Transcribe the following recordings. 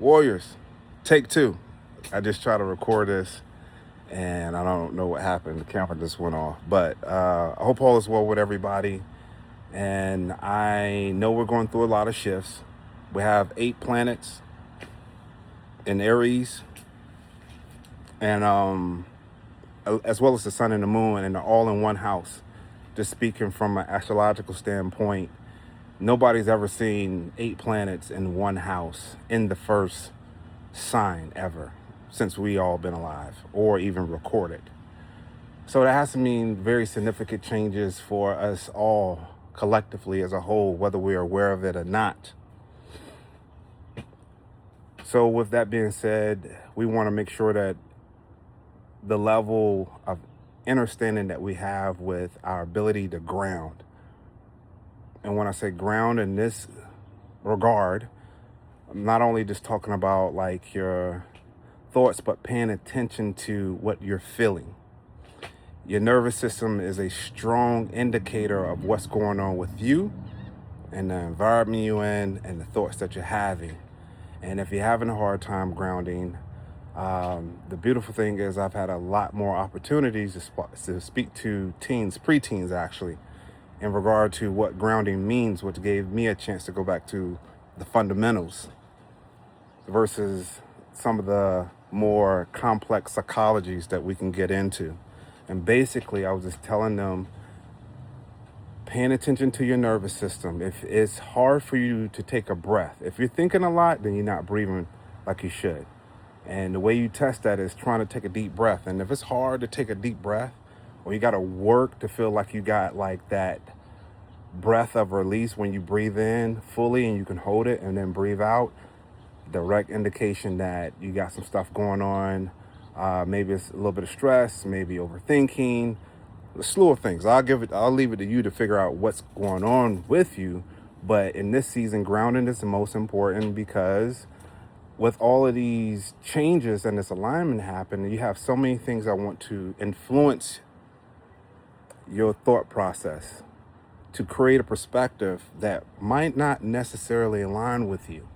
Warriors, take two. I just tried to record this and I don't know what happened. The camera just went off. But I hope all is well with everybody. And I know we're going through a lot of shifts. We have 8 planets in Aries, and as well as the sun and the moon, and they're all in one house. Just speaking from an astrological standpoint, nobody's ever seen 8 planets in one house in the first sign ever since we all been alive or even recorded. So that has to mean very significant changes for us all collectively as a whole, whether we are aware of it or not. So with that being said, we want to make sure that the level of understanding that we have with our ability to ground. And when I say ground in this regard, I'm not only just talking about like your thoughts, but paying attention to what you're feeling. Your nervous system is a strong indicator of what's going on with you and the environment you're in and the thoughts that you're having. And if you're having a hard time grounding, the beautiful thing is I've had a lot more opportunities to speak to teens, preteens actually, in regard to what grounding means, which gave me a chance to go back to the fundamentals versus some of the more complex psychologies that we can get into. And basically, I was just telling them, paying attention to your nervous system. If it's hard for you to take a breath, if you're thinking a lot, then you're not breathing like you should. And the way you test that is trying to take a deep breath. And if it's hard to take a deep breath, or you got to work to feel like you got like that breath of release when you breathe in fully and you can hold it and then breathe out, direct indication that you got some stuff going on. Maybe it's a little bit of stress, maybe overthinking, a slew of things. I'll leave it to you to figure out what's going on with you. But in this season, grounding is the most important because with all of these changes and this alignment happening, you have so many things that want to influence your thought process to create a perspective that might not necessarily align with you.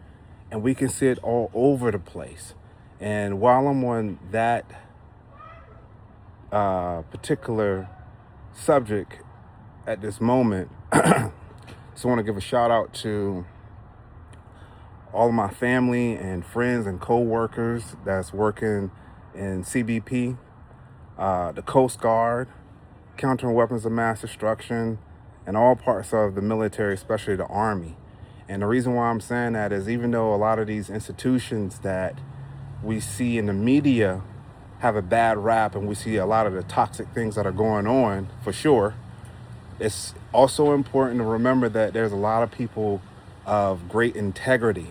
And we can see it all over the place. And while I'm on that particular subject at this moment, just want to give a shout out to all of my family and friends and co-workers that's working in CBP, the Coast Guard, countering weapons of mass destruction, and all parts of the military, especially the Army. And the reason why I'm saying that is even though a lot of these institutions that we see in the media have a bad rap and we see a lot of the toxic things that are going on, for sure, it's also important to remember that there's a lot of people of great integrity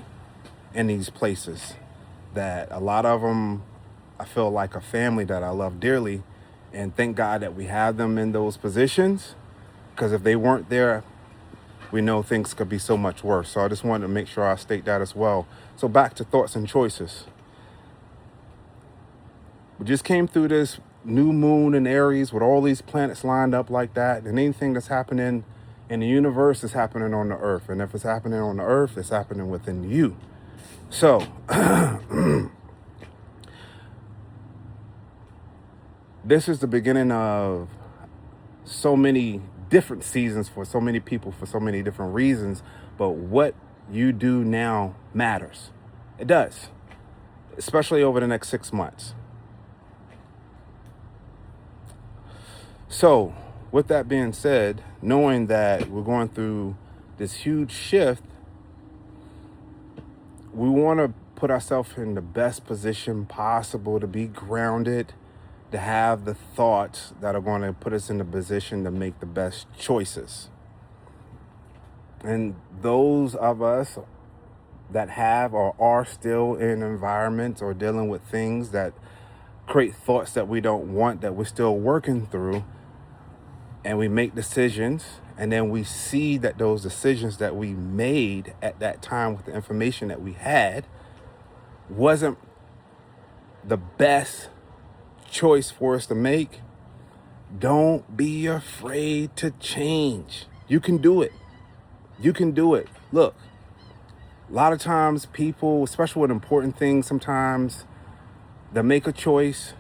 in these places, that a lot of them, I feel like a family that I love dearly, and thank God that we have them in those positions, because if they weren't there, we know things could be so much worse. So I just wanted to make sure I state that as well. So back to thoughts and choices. We just came through this new moon in Aries with all these planets lined up like that. And anything that's happening in the universe is happening on the earth. And if it's happening on the earth, it's happening within you. So this is the beginning of so many different seasons for so many people for so many different reasons. But what you do now matters. It does, especially over the next 6 months. So with that being said, knowing that we're going through this huge shift, we want to put ourselves in the best position possible to be grounded, to have the thoughts that are going to put us in the position to make the best choices. And those of us that have or are still in environments or dealing with things that create thoughts that we don't want, that we're still working through, and we make decisions, and then we see that those decisions that we made at that time with the information that we had wasn't the best choice for us to make. Don't be afraid to change. You can do it. You can do it. Look, A lot of times people, especially with important things, sometimes they make a choice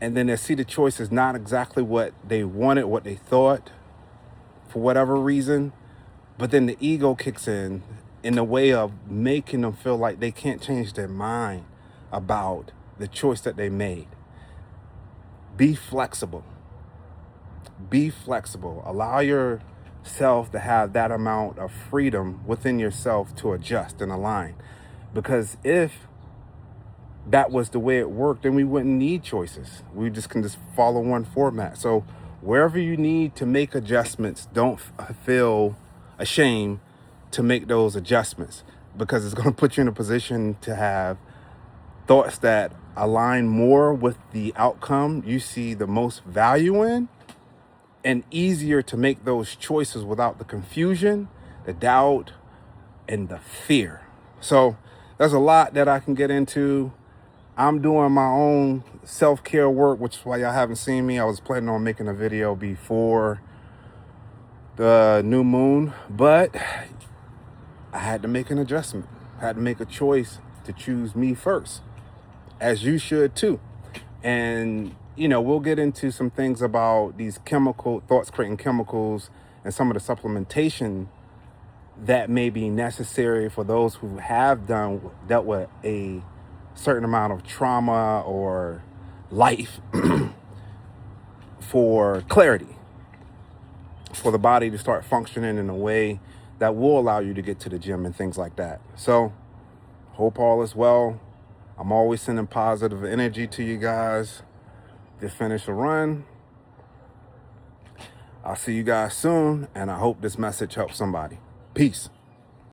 and then they see the choice is not exactly what they wanted, what they thought, for whatever reason. But then the ego kicks in the way of making them feel like they can't change their mind about the choice that they made. Be flexible. Be flexible. Allow yourself to have that amount of freedom within yourself to adjust and align. Because if that was the way it worked, then we wouldn't need choices. We can just follow one format. So wherever you need to make adjustments, don't feel ashamed to make those adjustments, because it's going to put you in a position to have thoughts that align more with the outcome you see the most value in, and easier to make those choices without the confusion, the doubt, and the fear. So there's a lot that I can get into. I'm doing my own self-care work, which is why y'all haven't seen me. I was planning on making a video before the new moon, but I had to make an adjustment. I had to make a choice to choose me first, as you should too. And, we'll get into some things about these thoughts creating chemicals and some of the supplementation that may be necessary for those who have dealt with a certain amount of trauma or life for clarity, for the body to start functioning in a way that will allow you to get to the gym and things like that. So hope all is well. I'm always sending positive energy to you guys to finish a run. I'll see you guys soon, and I hope this message helps somebody. Peace.